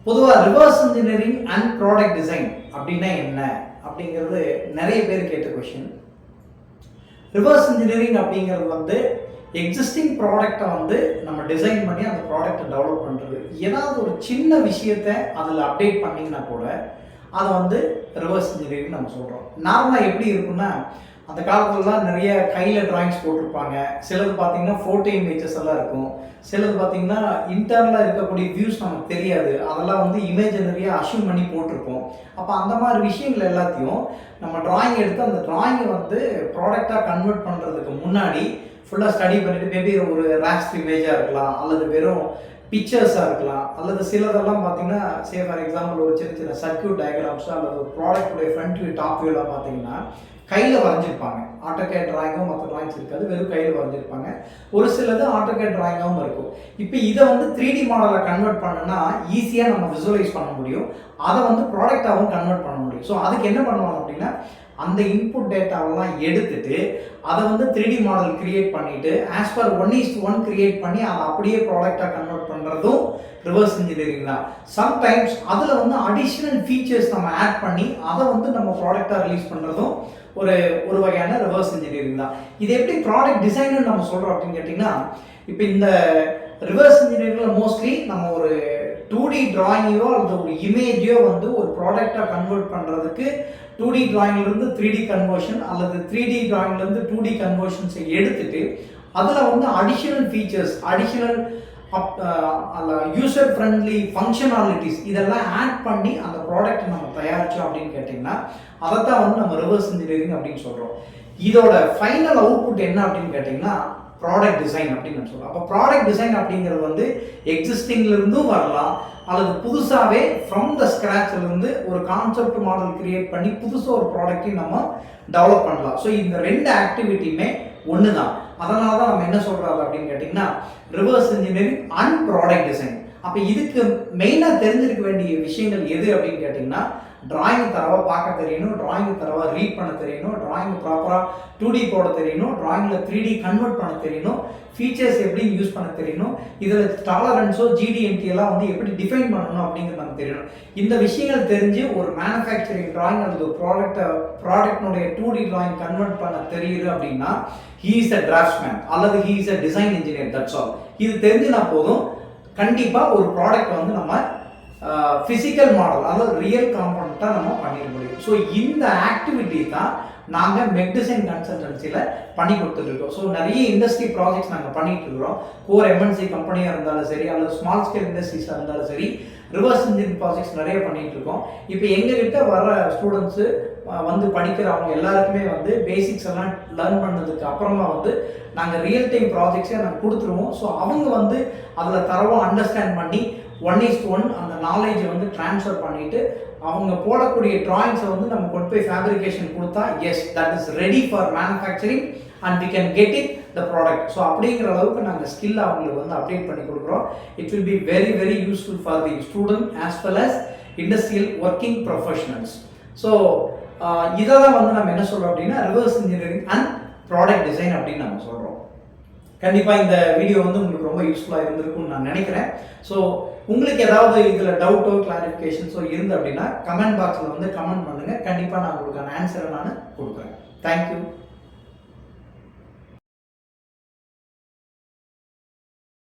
பொதுவாக reverse engineering and product design அப்படின்னா என்ன அப்படிங்கிறது நிறைய பேர் கேட்ட கொஷின். ரிவர்ஸ் இன்ஜினியரிங் அப்படிங்கிறது வந்து எக்ஸிஸ்டிங் ப்ராடக்டை வந்து நம்ம டிசைன் பண்ணி அந்த ப்ராடக்டை டெவலப் பண்ணுறது. ஏதாவது ஒரு சின்ன விஷயத்தை அதில் அப்டேட் பண்ணிங்கன்னா கூட அதை வந்து ரிவர்ஸ் இன்ஜினியரிங் நம்ம சொல்கிறோம். நார்மலாக எப்படி இருக்குன்னா, அந்த காலத்துலலாம் நிறைய கையில் ட்ராயிங்ஸ் போட்டிருப்பாங்க. சிலது பார்த்தீங்கன்னா ஃபோட்டோ இமேஜஸ் எல்லாம் இருக்கும். சிலது பார்த்தீங்கன்னா இன்டர்னலாக இருக்கக்கூடிய வியூஸ் நமக்கு தெரியாது. அதெல்லாம் வந்து இமேஜினரியாக அஷ்யூம் பண்ணி போட்டிருப்போம். அப்போ அந்த மாதிரி விஷயங்கள் எல்லாத்தையும் நம்ம ட்ராயிங் எடுத்து அந்த ட்ராயிங்கை வந்து ப்ராடக்டாக கன்வெர்ட் பண்ணுறதுக்கு முன்னாடி ஃபுல்லாக ஸ்டடி பண்ணிவிட்டு மேபி ஒரு ராஸ்ட் இமேஜாக இருக்கலாம், அல்லது வெறும் பிக்சர்ஸாக இருக்கலாம், அல்லது சிலதெல்லாம் பார்த்தீங்கன்னா ஃபார் எக்ஸாம்பிள் ஒரு சின்ன சின்ன சர்க்யூட் டயக்ராம்ஸோ அல்லது ஒரு ப்ராடக்டுடைய ஃப்ரண்ட் வியூ டாப் வியூலாம் பார்த்தீங்கன்னா கையில் வரைஞ்சிருப்பாங்க. ஆட்டோகேட் ட்ராயிங்கும் மற்ற ட்ராயிங்ஸ் இருக்காது, வெறும் கையில் வரைஞ்சிருப்பாங்க. ஒரு சிலது ஆட்டோகேட் ட்ராயிங்காகவும் இருக்கும். இப்போ இதை வந்து 3D மாடலை கன்வெர்ட் பண்ணனா ஈஸியாக நம்ம விசுவலைஸ் பண்ண முடியும். அதை வந்து ப்ராடக்டாகவும் கன்வெர்ட் பண்ண முடியும். ஸோ அதுக்கு என்ன பண்ணுவாங்க அப்படின்னா, அந்த இன்புட் டேட்டாவெல்லாம் எடுத்துட்டு அதை வந்து 3D மாடல் கிரியேட் பண்ணிட்டு ஆஸ் பர் 1:1 கிரியேட் பண்ணி அதை அப்படியே ப்ராடக்டாக கன்வெர்ட் பண்ணுறதும் ரிவர்ஸ் இன்ஜினியரிங் தான். சம்டைம்ஸ் அதில் வந்து அடிஷ்னல் ஃபீச்சர்ஸ் நம்ம ஆட் பண்ணி அதை வந்து நம்ம ப்ராடக்டாக ரிலீஸ் பண்ணுறதும் ஒரு வகையான ரிவர்ஸ் இன்ஜினியரிங் தான். இது எப்படி ப்ராடக்ட் டிசைன்னு நம்ம சொல்கிறோம் அப்படின்னு கேட்டிங்கன்னா, இப்போ இந்த ரிவர்ஸ் இன்ஜினியரிங்கில் மோஸ்ட்லி நம்ம ஒரு 2D டிராயிங்கோ அல்லது ஒரு இமேஜோ வந்து ஒரு ப்ராடக்டாக கன்வெர்ட் பண்ணுறதுக்கு 2D டிராயிங்லேருந்து 3D கன்வர்ஷன் அல்லது 3D டிராயிங்லேருந்து 2D கன்வர்ஷன்ஸை எடுத்துட்டு அதில் வந்து additional features, additional user friendly functionalities இதெல்லாம் ஆட் பண்ணி அந்த ப்ராடக்ட் நம்ம தயாரித்தோம் அப்படின்னு கேட்டிங்கன்னா அதைத்தான் வந்து நம்ம ரிவர்ஸ் இன்ஜினியரிங் அப்படின்னு சொல்கிறோம். இதோட ஃபைனல் அவுட்புட் என்ன அப்படின்னு கேட்டிங்கன்னா ப்ராடக்ட் டிசைன் அப்படின்னு நம்ம சொல்கிறோம். அப்போ ப்ராடக்ட் டிசைன் அப்படிங்கிறது வந்து எக்ஸிஸ்டிங்லேருந்தும் வரலாம், அல்லது புதுசாகவே ஃப்ரம் த ஸ்க்ராட்ச்லேருந்து ஒரு கான்செப்ட் மாடல் கிரியேட் பண்ணி புதுசாக ஒரு ப்ராடக்டையும் நம்ம டெவலப் பண்ணலாம். ஸோ இந்த ரெண்டு ஆக்டிவிட்டியுமே ஒன்று தான். அதனால தான் நம்ம என்ன சொல்கிறது அப்படின்னு கேட்டிங்கன்னா reverse engineering and product design. அப்போ இதுக்கு மெயினாக தெரிஞ்சிருக்க வேண்டிய விஷயங்கள் எது அப்படின்னு கேட்டிங்கன்னா, டிராயிங் தரவாக பார்க்க தெரியணும், டிராயிங் தரவாக ரீட் பண்ண தெரியணும், டிராயிங் ப்ராப்பராக 2D போட தெரியணும், டிராயிங்கில் 3D கன்வெர்ட் பண்ண தெரியணும், ஃபீச்சர்ஸ் எப்படி யூஸ் பண்ண தெரியணும், இதில் டாலரன்ஸோ GD&T எல்லாம் வந்து எப்படி டிஃபைன் பண்ணணும் அப்படிங்கிறது நமக்கு தெரியணும். இந்த விஷயங்கள் தெரிஞ்சு ஒரு மேனுஃபேக்சரிங் டிராயிங் அல்லது ப்ராடக்ட்னுடைய 2D டிராயிங் கன்வெர்ட் பண்ண தெரியுது அப்படின்னா ஹீ இஸ் அ டிராஃப்ட்ஸ்மேன் அல்லது he is a design engineer. That's all. இது தெரிஞ்சுனா போதும், கண்டிப்பாக ஒரு ப்ராடக்ட் வந்து நம்ம ஃபிசிக்கல் மாடல் அதாவது ரியல் காம்பனண்ட்டாக நம்ம பண்ணிட முடியும். ஸோ இந்த ஆக்டிவிட்டி தான் நாங்கள் மெக் டிசைன் கன்சல்டன்சியில் பண்ணி கொடுத்துட்ருக்கோம். ஸோ நிறைய இண்டஸ்ட்ரி ப்ராஜெக்ட்ஸ் நாங்கள் பண்ணிகிட்டு இருக்கிறோம். கோர் MNC கம்பெனியாக இருந்தாலும் சரி, அல்லது ஸ்மால் ஸ்கேல் இண்டஸ்ட்ரீஸாக இருந்தாலும் சரி, ரிவர்ஸ் இன்ஜினியரிங் ப்ராஜெக்ட்ஸ் நிறைய பண்ணிகிட்டு இருக்கோம். இப்போ எங்ககிட்ட வர ஸ்டூடெண்ட்ஸு வந்து படிக்கிறவங்க எல்லாருக்குமே வந்து பேசிக்ஸ் எல்லாம் லேர்ன் பண்ணதுக்கு அப்புறமா வந்து நாங்கள் ரியல் டைம் ப்ராஜெக்ட்ஸே நாங்கள் கொடுத்துருவோம். ஸோ அவங்க வந்து அதில் தரவாக அண்டர்ஸ்டாண்ட் பண்ணி 1:1 அந்த நாலேஜை வந்து ட்ரான்ஸ்ஃபர் பண்ணிவிட்டு அவங்க போடக்கூடிய ட்ராயிங்ஸை வந்து நம்ம கொண்டு போய் ஃபேப்ரிகேஷன் கொடுத்தா yes that is ready for manufacturing and we can get it the product. So அப்படிங்கிற அளவுக்கு நாங்கள் ஸ்கில் அவங்களுக்கு வந்து அப்டேட் பண்ணி கொடுக்குறோம். It will be very very useful for the student as well as industrial working professionals. So இதை தான் வந்து நம்ம என்ன சொல்கிறோம் அப்படின்னா reverse engineering and product design அப்படின்னு நம்ம சொல்கிறோம். கண்டிப்பாக இந்த வீடியோ வந்து உங்களுக்கு ரொம்ப யூஸ்ஃபுல்லாக இருந்திருக்கும்னு நான் நினைக்கிறேன். ஸோ உங்களுக்கு ஏதாவது இதில் டவுட்டோ கிளாரிஃபிகேஷன்ஸோ இருந்து அப்படின்னா கமெண்ட் பாக்ஸில் வந்து கமெண்ட் பண்ணுங்கள். கண்டிப்பாக நான் உங்களுக்கான ஆன்சரை நான் கொடுக்குறேன். தேங்க்யூ.